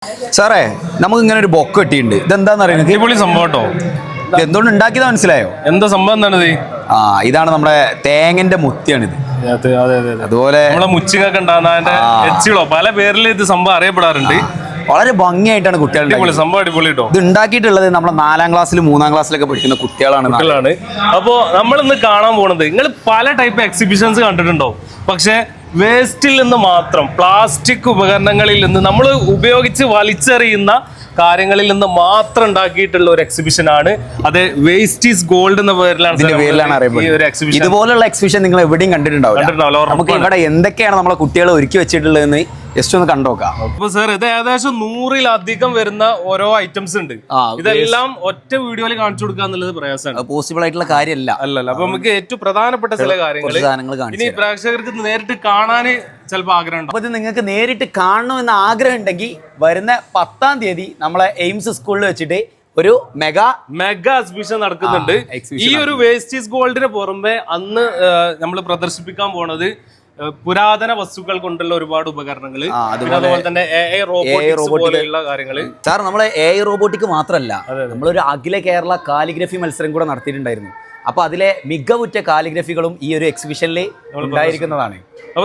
സാറേ നമുക്ക് ഇങ്ങനെ ഒരു ബൊക്ക കിട്ടിയിട്ടുണ്ട്. ഇതെന്താന്ന് അറിയാം? അടിപൊളി സംഭവം കേട്ടോ. എന്തുകൊണ്ട് ഉണ്ടാക്കിയത് മനസ്സിലായോ? എന്താ സംഭവം എന്താണിത്? ഇതാണ് നമ്മുടെ തേങ്ങന്റെ മുത്തിയാണിത്. അതുപോലെ നമ്മളെ മുച്ചിങ്ങൊക്കെ ഉണ്ടാകുന്ന അതിന്റെ എച്ചിളോ പല പേരിൽ ഇത് സംഭവം അറിയപ്പെടാറുണ്ട്. വളരെ ഭംഗിയായിട്ടാണ് കുട്ടികൾ സംഭവം അടിപൊളി കേട്ടോ. ഇത് ഉണ്ടാക്കിയിട്ടുള്ളത് നമ്മളെ 4ാം ക്ലാസ്സിലും 3ാം ക്ലാസ്സിലൊക്കെ പഠിക്കുന്ന കുട്ടികളാണ്. അപ്പോ നമ്മൾ ഇന്ന് കാണാൻ പോണത്, നിങ്ങൾ പല ടൈപ്പ് എക്സിബിഷൻസ് കണ്ടിട്ടുണ്ടോ? പക്ഷെ വേസ്റ്റിൽ നിന്ന് മാത്രം, പ്ലാസ്റ്റിക് ഉപകരണങ്ങളിൽ നിന്ന് നമ്മൾ ഉപയോഗിച്ച് വലിച്ചെറിയുന്ന കാര്യങ്ങളിൽ നിന്ന് മാത്രം ഉണ്ടാക്കിയിട്ടുള്ള ഒരു എക്സിബിഷൻ ആണ്. അത് വേസ്റ്റ് ഈസ് ഗോൾഡ് എന്ന പേരിലാണ് അറിയപ്പെടുന്നത്. ഇതുപോലുള്ള എക്സിബിഷൻ നിങ്ങൾ എവിടെയും കണ്ടിട്ടുണ്ടാവില്ല. നമുക്ക് ഇവിടെ എന്തൊക്കെയാണ് നമ്മളെ കുട്ടികൾ ഒരുക്കി വെച്ചിട്ടുള്ളതെന്ന് ജസ്റ്റ് ഒന്ന് കണ്ടോക്കാം. അപ്പൊ സാർ, ഇത് ഏകദേശം 100-ൽ-അധികം വരുന്ന ഓരോ ഐറ്റംസ് ഉണ്ട്. ഇതെല്ലാം ഒറ്റ വീഡിയോയിൽ കാണിച്ചു കൊടുക്കുക എന്നുള്ളത് പ്രയാസമാണ്, പോസിബിൾ ആയിട്ടുള്ള കാര്യമല്ല. അപ്പൊ നമുക്ക് ഏറ്റവും പ്രധാനപ്പെട്ട ചില കാര്യങ്ങൾ ഇനി പ്രേക്ഷകർക്ക് നേരിട്ട് കാണാന് ചിലപ്പോൾ ആഗ്രഹം ഉണ്ട്. അപ്പൊ ഇത് നിങ്ങൾക്ക് നേരിട്ട് കാണണമെന്ന് ആഗ്രഹം ഉണ്ടെങ്കിൽ വരുന്ന 10ാം തീയതി നമ്മളെ എയിംസ് സ്കൂളിൽ വെച്ചിട്ട് ഒരു മെഗാ എക്സിബിഷൻ നടക്കുന്നുണ്ട്. ഈ ഒരു വേസ്റ്റ് ഈസ് ഗോൾഡിന് പുറമെ അന്ന് നമ്മൾ പ്രദർശിപ്പിക്കാൻ പോണത് പുരാതന വസ്തുക്കൾ കൊണ്ടുള്ള ഒരുപാട് ഉപകരണങ്ങൾ, അതുപോലെ തന്നെ പോലെയുള്ള കാര്യങ്ങള്. സാർ, നമ്മളെ AI റോബോട്ടിക് മാത്രമല്ല, നമ്മളൊരു അഖില കേരള കാലിഗ്രഫി മത്സരം കൂടെ നടത്തിയിട്ടുണ്ടായിരുന്നു. അപ്പൊ അതിലെ മികവുറ്റ കാലിഗ്രഫികളും ഈ ഒരു എക്സിബിഷനിൽ ഉണ്ടായിരിക്കുന്നതാണ്.